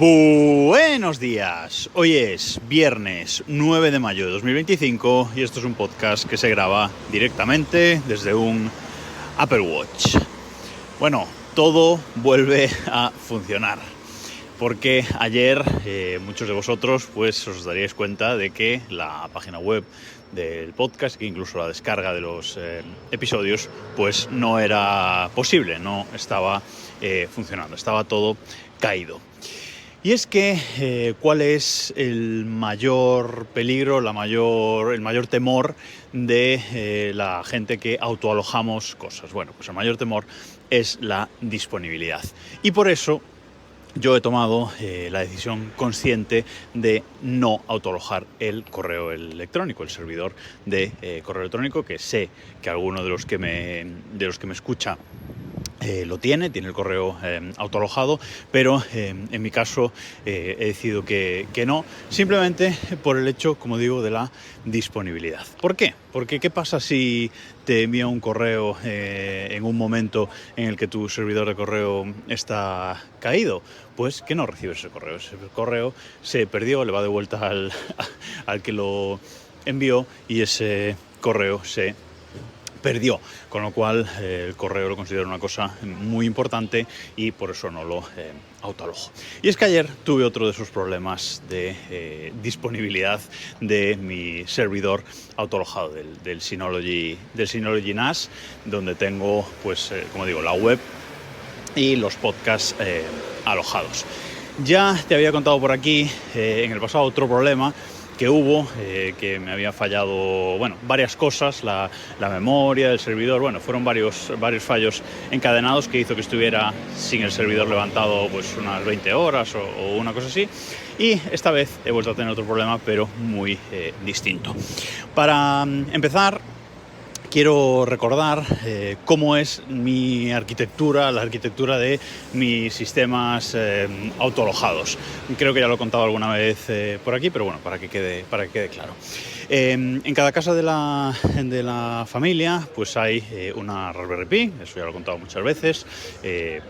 Buenos días, hoy es viernes 9 de mayo de 2025 y esto es un podcast que se graba directamente desde un Apple Watch. Bueno, todo vuelve a funcionar porque ayer muchos de vosotros pues os daríais cuenta de que la página web del podcast, que incluso la descarga de los episodios, pues no era posible, no estaba funcionando, estaba todo caído. Y es que, ¿cuál es el mayor peligro, el mayor temor de la gente que autoalojamos cosas? Bueno, pues el mayor temor es la disponibilidad. Y por eso yo he tomado la decisión consciente de no autoalojar el correo electrónico, el servidor de correo electrónico, que sé que alguno de los que me escucha lo tiene el correo autoalojado, pero en mi caso he decidido que no, simplemente por el hecho, como digo, de la disponibilidad. ¿Por qué? Porque ¿qué pasa si te envía un correo en un momento en el que tu servidor de correo está caído? Pues que no recibes ese correo. Ese correo se perdió, le va de vuelta al que lo envió y ese correo se perdió, con lo cual el correo lo considero una cosa muy importante y por eso no lo autoalojo. Y es que ayer tuve otro de esos problemas de disponibilidad de mi servidor autoalojado del Synology NAS, donde tengo, pues, como digo, la web y los podcasts alojados. Ya te había contado por aquí en el pasado otro problema que hubo, que me había fallado, bueno, varias cosas, la memoria del servidor, bueno, fueron varios fallos encadenados que hizo que estuviera sin el servidor levantado pues unas 20 horas o una cosa así. Y esta vez he vuelto a tener otro problema, pero muy distinto. Para empezar, quiero recordar cómo es mi arquitectura, la arquitectura de mis sistemas autoalojados. Creo que ya lo he contado alguna vez por aquí, pero bueno, para que quede claro. En cada casa de la familia pues hay una Raspberry Pi, eso ya lo he contado muchas veces,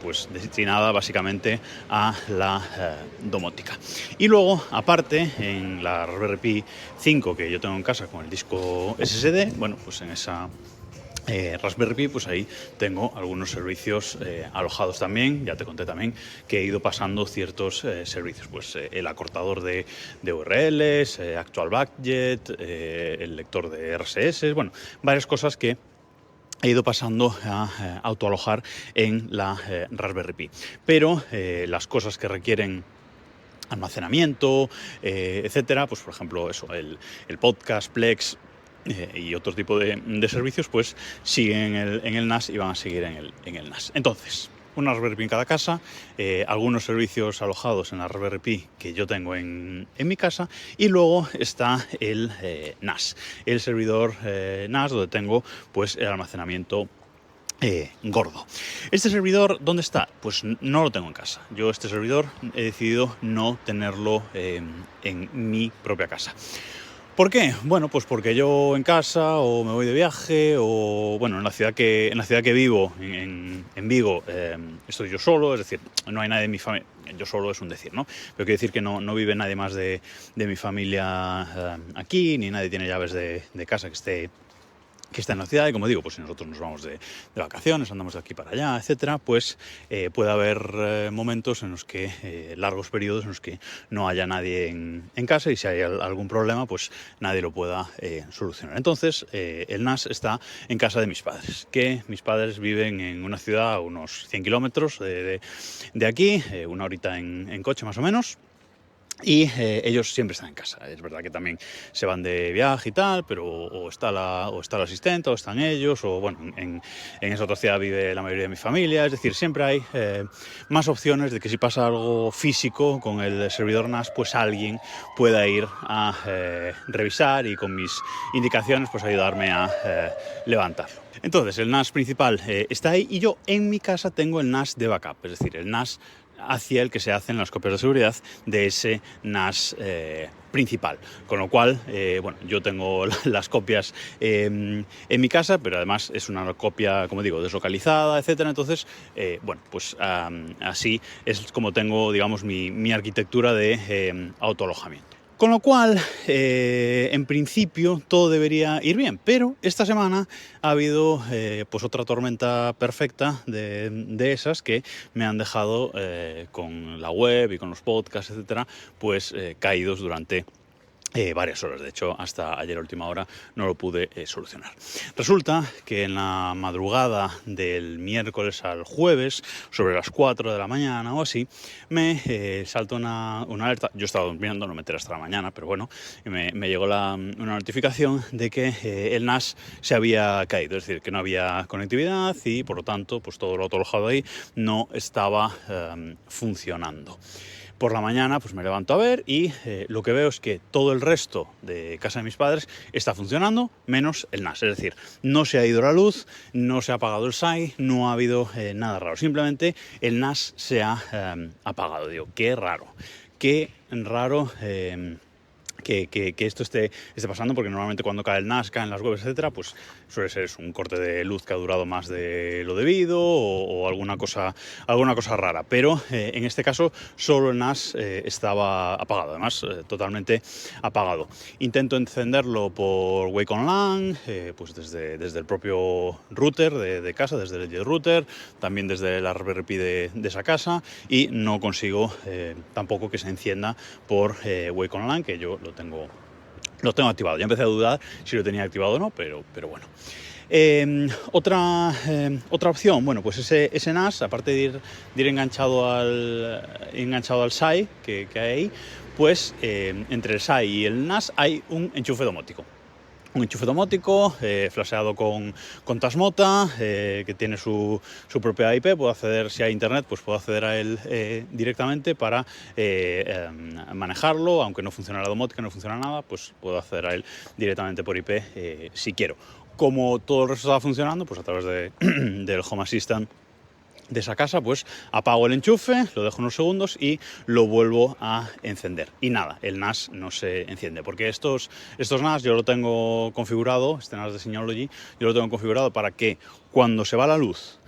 pues destinada básicamente a la domótica. Y luego, aparte, en la Raspberry Pi 5 que yo tengo en casa con el disco SSD, bueno, pues en esa Raspberry Pi, pues ahí tengo algunos servicios alojados también. Ya te conté también que he ido pasando ciertos servicios, pues el acortador de URLs, Actual Budget, el lector de RSS, bueno, varias cosas que he ido pasando a autoalojar en la Raspberry Pi. Pero las cosas que requieren almacenamiento, etcétera, pues por ejemplo eso, el podcast, Plex, y otro tipo de servicios, pues siguen en el NAS y van a seguir en el NAS. Entonces, una Raspberry Pi en cada casa, algunos servicios alojados en la Raspberry Pi que yo tengo en mi casa, y luego está el NAS, el servidor NAS, donde tengo pues el almacenamiento gordo. ¿Este servidor dónde está? Pues no lo tengo en casa. Yo este servidor he decidido no tenerlo en mi propia casa. ¿Por qué? Bueno, pues porque yo en casa o me voy de viaje o, bueno, en la ciudad que vivo, en Vigo, estoy yo solo, es decir, no hay nadie de mi familia. Yo solo es un decir, ¿no? Pero quiero decir que no vive nadie más de mi familia aquí, ni nadie tiene llaves de casa que esté en la ciudad. Y como digo, pues si nosotros nos vamos de vacaciones, andamos de aquí para allá, etcétera, pues puede haber momentos en los que, largos periodos en los que no haya nadie en casa, y si hay algún problema, pues nadie lo pueda solucionar. Entonces, el NAS está en casa de mis padres, que mis padres viven en una ciudad a unos 100 kilómetros de aquí, una horita en coche más o menos. Y ellos siempre están en casa. Es verdad que también se van de viaje y tal, pero o está el asistente, o están ellos, o bueno, en esa otra ciudad vive la mayoría de mi familia. Es decir, siempre hay más opciones de que si pasa algo físico con el servidor NAS, pues alguien pueda ir a revisar y con mis indicaciones pues ayudarme a levantarlo. Entonces, el NAS principal está ahí, y yo en mi casa tengo el NAS de backup, es decir, el NAS hacia el que se hacen las copias de seguridad de ese NAS principal, con lo cual, bueno, yo tengo las copias en mi casa, pero además es una copia, como digo, deslocalizada, etcétera. Entonces, bueno, pues así es como tengo, digamos, mi arquitectura de autoalojamiento. Con lo cual, en principio, todo debería ir bien, pero esta semana ha habido pues otra tormenta perfecta de esas que me han dejado con la web y con los podcasts, etcétera, pues caídos durante varias horas. De hecho, hasta ayer a última hora no lo pude solucionar. Resulta que en la madrugada del miércoles al jueves, sobre las 4 de la mañana o así, me saltó una alerta. Yo estaba durmiendo, no me enteré hasta la mañana, pero bueno, me llegó una notificación de que el NAS se había caído, es decir, que no había conectividad y por lo tanto, pues todo lo autoalojado ahí no estaba funcionando. Por la mañana pues me levanto a ver y lo que veo es que todo el resto de casa de mis padres está funcionando, menos el NAS. Es decir, no se ha ido la luz, no se ha apagado el SAI, no ha habido nada raro. Simplemente el NAS se ha apagado. Digo, qué raro que esto esté pasando, porque normalmente cuando cae el NAS, caen las webs, etcétera, pues suele ser un corte de luz que ha durado más de lo debido o alguna cosa rara. Pero en este caso solo el NAS estaba apagado, además totalmente apagado. Intento encenderlo por Wake on LAN, pues desde el propio router de casa, desde el Edge router, también desde la Raspberry Pi de esa casa, y no consigo tampoco que se encienda por Wake on LAN, que yo lo tengo activado. Ya empecé a dudar si lo tenía activado o no, pero bueno. Otra opción, bueno, pues ese NAS, aparte de ir enganchado al SAI que hay ahí, pues entre el SAI y el NAS hay un enchufe domótico. Un enchufe domótico flasheado con Tasmota, que tiene su propia IP. Puedo acceder, si hay internet, pues puedo acceder a él directamente para manejarlo. Aunque no funciona la domótica, no funciona nada, pues puedo acceder a él directamente por IP si quiero. Como todo el resto estaba funcionando, pues a través del Home Assistant de esa casa, pues apago el enchufe, lo dejo unos segundos y lo vuelvo a encender. Y nada, el NAS no se enciende, porque estos NAS yo lo tengo configurado, este NAS de Synology, yo lo tengo configurado para que cuando se va la luz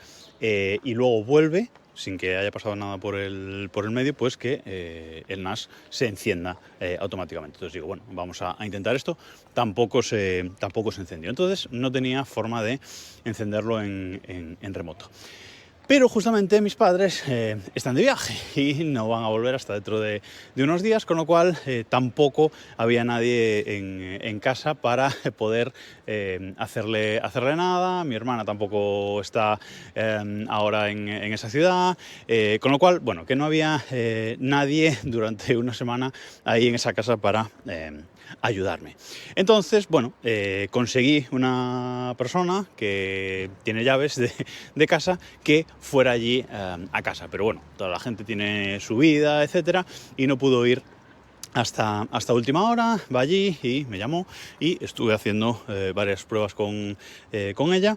y luego vuelve, sin que haya pasado nada por el medio, pues que el NAS se encienda automáticamente. Entonces digo, bueno, vamos a intentar esto. Tampoco se encendió. Entonces no tenía forma de encenderlo en remoto. Pero justamente mis padres están de viaje y no van a volver hasta dentro de unos días, con lo cual tampoco había nadie en casa para poder hacerle nada. Mi hermana tampoco está ahora en esa ciudad, con lo cual, bueno, que no había nadie durante una semana ahí en esa casa para ayudarme. Entonces, bueno, conseguí una persona que tiene llaves de casa que fuera allí a casa. Pero bueno, toda la gente tiene su vida, etcétera, y no pudo ir hasta última hora. Va allí y me llamó y estuve haciendo varias pruebas con ella.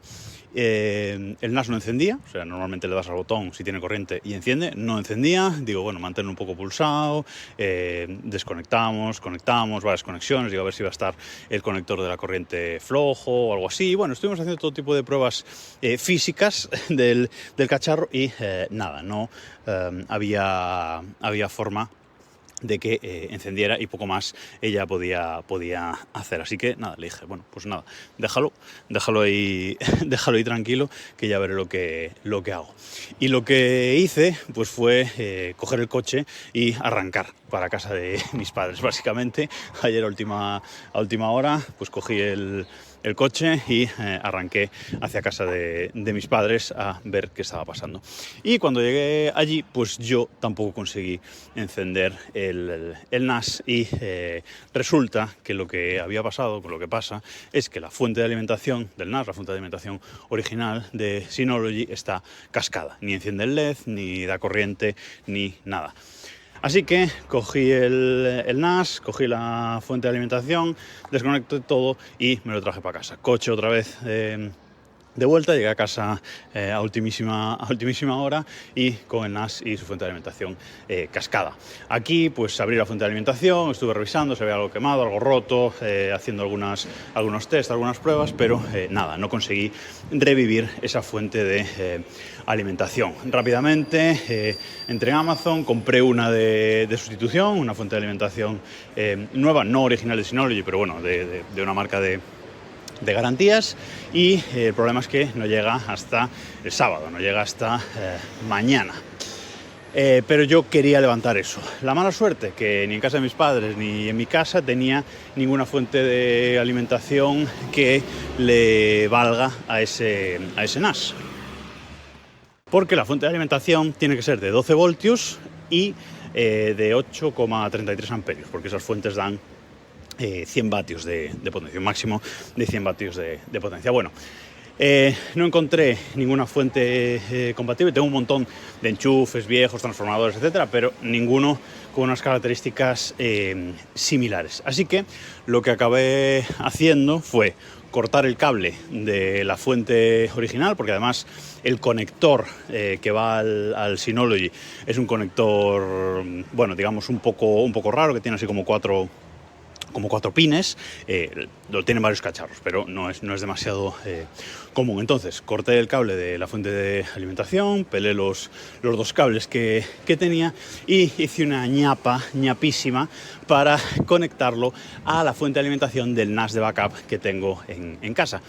El NAS no encendía, o sea, normalmente le das al botón si tiene corriente y enciende, no encendía. Digo, bueno, mantener un poco pulsado, desconectamos, conectamos, varias conexiones, digo, a ver si va a estar el conector de la corriente flojo o algo así. Bueno, estuvimos haciendo todo tipo de pruebas físicas del cacharro y nada, no había forma de que encendiera, y poco más ella podía hacer. Así que nada, le dije, bueno, pues nada, déjalo ahí déjalo ahí tranquilo, que ya veré lo que hago. Y lo que hice pues fue coger el coche y arrancar para casa de mis padres. Básicamente ayer a última hora pues cogí el coche y arranqué hacia casa de mis padres a ver qué estaba pasando. Y cuando llegué allí, pues yo tampoco conseguí encender el NAS y resulta que lo que había pasado, con lo que pasa, es que la fuente de alimentación del NAS, la fuente de alimentación original de Synology, está cascada. Ni enciende el LED, ni da corriente, ni nada. Así que cogí el NAS, cogí la fuente de alimentación, desconecté todo y me lo traje para casa. Coche otra vez de vuelta, llegué a casa a ultimísima hora y con el NAS y su fuente de alimentación cascada. Aquí pues abrí la fuente de alimentación, estuve revisando si había algo quemado, algo roto, haciendo algunos test, algunas pruebas, pero nada, no conseguí revivir esa fuente de alimentación. Rápidamente entré en Amazon, compré una de sustitución, una fuente de alimentación nueva, no original de Synology, pero bueno, de una marca de garantías, y el problema es que no llega hasta el sábado, no llega hasta mañana. Pero yo quería levantar eso. La mala suerte que ni en casa de mis padres ni en mi casa tenía ninguna fuente de alimentación que le valga a ese NAS. Porque la fuente de alimentación tiene que ser de 12 voltios y de 8,33 amperios, porque esas fuentes dan 100 vatios de potencia, un máximo de 100 vatios de potencia. Bueno, no encontré ninguna fuente compatible. Tengo un montón de enchufes viejos, transformadores, etcétera, pero ninguno con unas características similares. Así que lo que acabé haciendo fue cortar el cable de la fuente original, porque además el conector que va al Synology es un conector, bueno, digamos un poco raro, que tiene así como cuatro pines, lo tienen varios cacharros, pero no es demasiado común. Entonces corté el cable de la fuente de alimentación, pelé los dos cables que tenía y hice una ñapísima para conectarlo a la fuente de alimentación del NAS de backup que tengo en casa,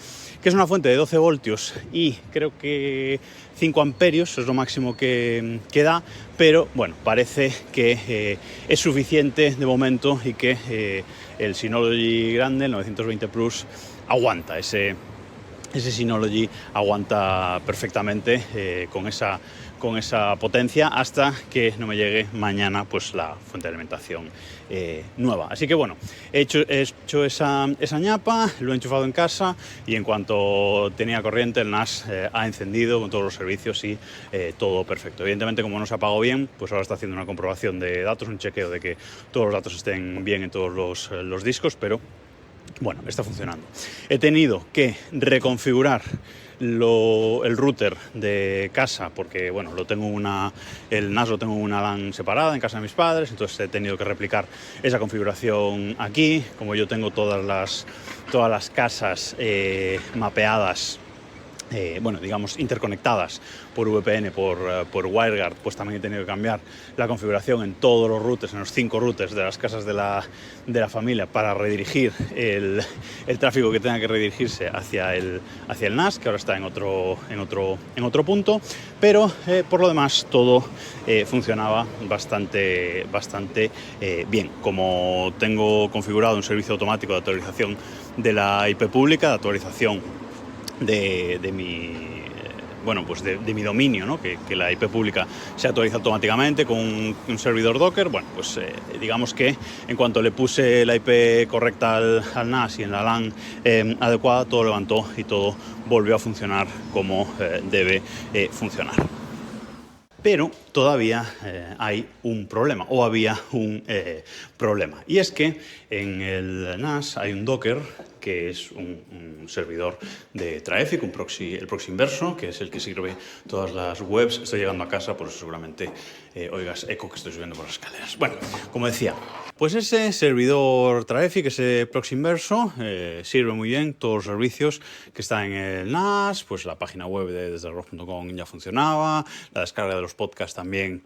que es una fuente de 12 voltios y creo que 5 amperios es lo máximo que da, pero bueno, parece que es suficiente de momento y que el Synology grande, el 920 Plus, aguanta. Ese Synology aguanta perfectamente con esa potencia hasta que no me llegue mañana pues la fuente de alimentación nueva. Así que bueno, he hecho esa ñapa, lo he enchufado en casa y en cuanto tenía corriente el NAS ha encendido con todos los servicios y todo perfecto. Evidentemente, como no se apagó bien, pues ahora está haciendo una comprobación de datos, un chequeo de que todos los datos estén bien en todos los discos, pero bueno, está funcionando. He tenido que reconfigurar el router de casa porque, bueno, el NAS lo tengo en una LAN separada en casa de mis padres, entonces he tenido que replicar esa configuración aquí. Como yo tengo todas las casas mapeadas, bueno, digamos interconectadas por VPN, por WireGuard, pues también he tenido que cambiar la configuración en todos los routers, en los 5 routers de las casas de la familia, para redirigir el tráfico que tenga que redirigirse hacia el NAS, que ahora está en otro punto, pero por lo demás todo funcionaba bastante bien. Como tengo configurado un servicio automático de actualización de la IP pública, de actualización de mi dominio, ¿no? Que la IP pública se actualiza automáticamente con un servidor Docker. Bueno, pues digamos que en cuanto le puse la IP correcta al NAS y en la LAN adecuada, todo levantó y todo volvió a funcionar como debe funcionar. Pero todavía hay un problema, o había un problema, y es que en el NAS hay un Docker que es un servidor de Traffic, el proxy inverso, que es el que sirve todas las webs. Estoy llegando a casa, por eso seguramente oigas eco que estoy subiendo por las escaleras. Bueno, como decía, pues ese servidor Traffic, ese proxy inverso, sirve muy bien todos los servicios que están en el NAS. Pues la página web de desderrock.com ya funcionaba, la descarga de los podcasts también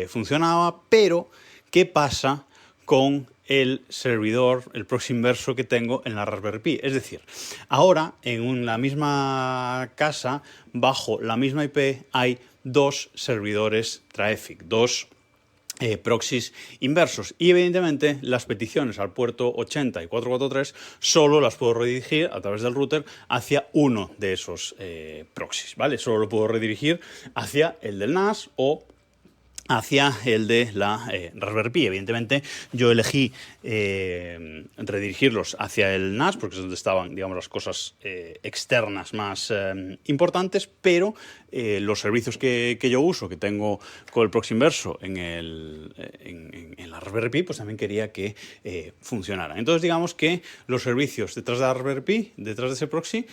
funcionaba, pero ¿qué pasa con el servidor, el proxy inverso que tengo en la Raspberry Pi? Es decir, ahora en la misma casa, bajo la misma IP, hay 2 servidores Traffic, 2 proxies inversos, y evidentemente las peticiones al puerto 80 y 443 solo las puedo redirigir a través del router hacia uno de esos proxies, ¿vale? Solo lo puedo redirigir hacia el del NAS o hacia el de la Raspberry Pi. Evidentemente, yo elegí redirigirlos hacia el NAS, porque es donde estaban, digamos, las cosas externas más importantes, pero los servicios que yo uso, que tengo con el Proxinverso en la Raspberry Pi, pues también quería que funcionaran. Entonces, digamos que los servicios detrás de la Raspberry Pi, detrás de ese proxy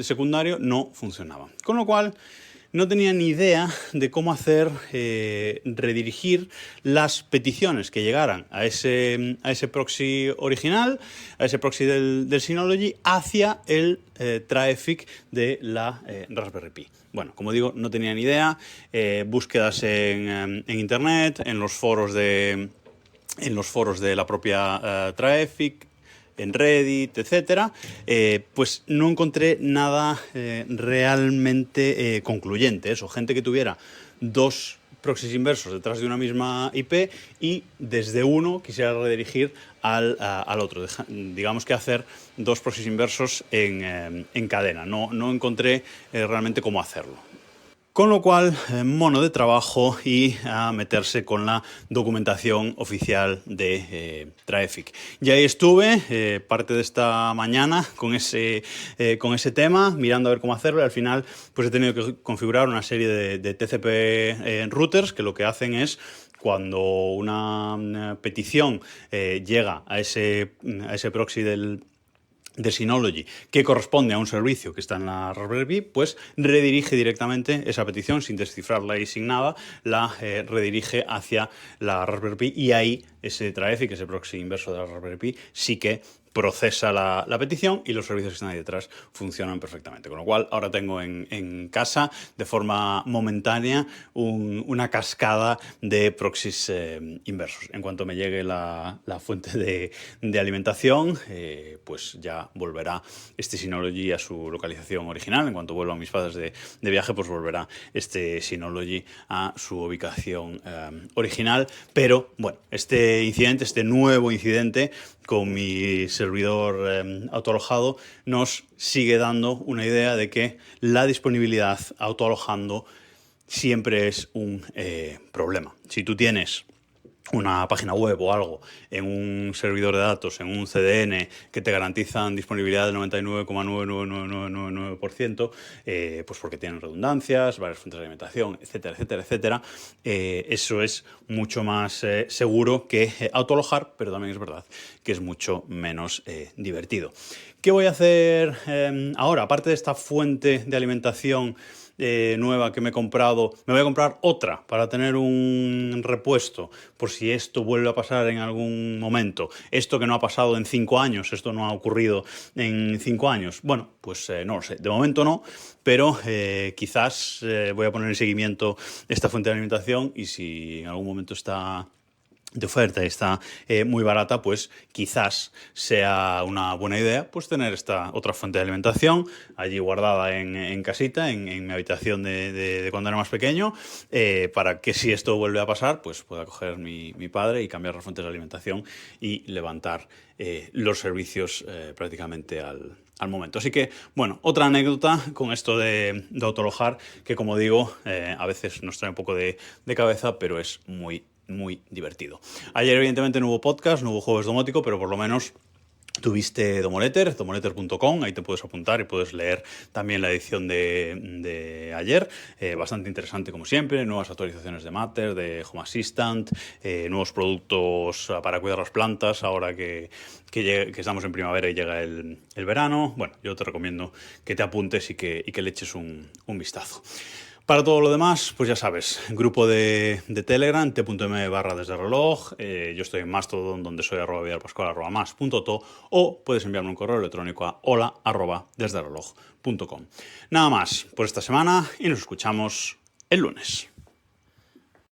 secundario, no funcionaban. Con lo cual, no tenía ni idea de cómo hacer redirigir las peticiones que llegaran a ese proxy original, a ese proxy del Synology, hacia el Traffic de la Raspberry Pi. Bueno, como digo, no tenía ni idea. Búsquedas en internet, en los foros de la propia Traffic, en Reddit, etcétera, pues no encontré nada realmente concluyente. Eso, gente que tuviera dos proxies inversos detrás de una misma IP y desde uno quisiera redirigir al otro. Digamos que hacer dos proxies inversos en cadena. No encontré realmente cómo hacerlo. Con lo cual, mono de trabajo y a meterse con la documentación oficial de Traffic. Y ahí estuve parte de esta mañana con ese tema, mirando a ver cómo hacerlo, y al final pues he tenido que configurar una serie de TCP routers que lo que hacen es, cuando una petición llega a ese proxy del Synology, que corresponde a un servicio que está en la Raspberry Pi, pues redirige directamente esa petición sin descifrarla y sin nada, la redirige hacia la Raspberry Pi, y ahí ese Traffic, ese proxy inverso de la Raspberry Pi, sí que procesa la petición y los servicios que están ahí detrás funcionan perfectamente. Con lo cual, ahora tengo en casa, de forma momentánea, una cascada de proxies inversos. En cuanto me llegue la fuente de alimentación, pues ya volverá este Synology a su localización original. En cuanto vuelvan mis padres de viaje, pues volverá este Synology a su ubicación original. Pero, bueno, este nuevo incidente con mi servidor autoalojado nos sigue dando una idea de que la disponibilidad autoalojando siempre es un problema. Si tú tienes una página web o algo en un servidor de datos, en un CDN, que te garantizan disponibilidad del 99,99999%, pues porque tienen redundancias, varias fuentes de alimentación, etcétera, etcétera, etcétera, eso es mucho más seguro que autoalojar, pero también es verdad que es mucho menos divertido. ¿Qué voy a hacer ahora? Aparte de esta fuente de alimentación nueva que me he comprado, me voy a comprar otra para tener un repuesto por si esto vuelve a pasar en algún momento. Esto que no ha pasado en 5 años, esto no ha ocurrido en 5 años. Bueno, pues no lo sé, de momento no, pero quizás voy a poner en seguimiento esta fuente de alimentación, y si en algún momento está de oferta y está muy barata, pues quizás sea una buena idea pues tener esta otra fuente de alimentación allí guardada en casita, en mi habitación de cuando era más pequeño, para que si esto vuelve a pasar, pues pueda coger mi padre y cambiar las fuentes de alimentación y levantar los servicios prácticamente al momento. Así que, bueno, otra anécdota con esto de autoalojar, que como digo, a veces nos trae un poco de cabeza, pero es muy divertido. Ayer evidentemente no hubo podcast, no hubo jueves domótico, pero por lo menos tuviste Domoletter, domoletter.com, ahí te puedes apuntar y puedes leer también la edición de ayer, bastante interesante como siempre, nuevas actualizaciones de Matter, de Home Assistant, nuevos productos para cuidar las plantas ahora que estamos en primavera y llega el verano. Bueno, yo te recomiendo que te apuntes y que le eches un vistazo. Para todo lo demás, pues ya sabes, grupo de Telegram, t.m/desdereloj, yo estoy en Mastodon, donde soy @vidalpascual@mas.to, o puedes enviarme un correo electrónico a hola@desdereloj.com. Nada más por esta semana y nos escuchamos el lunes.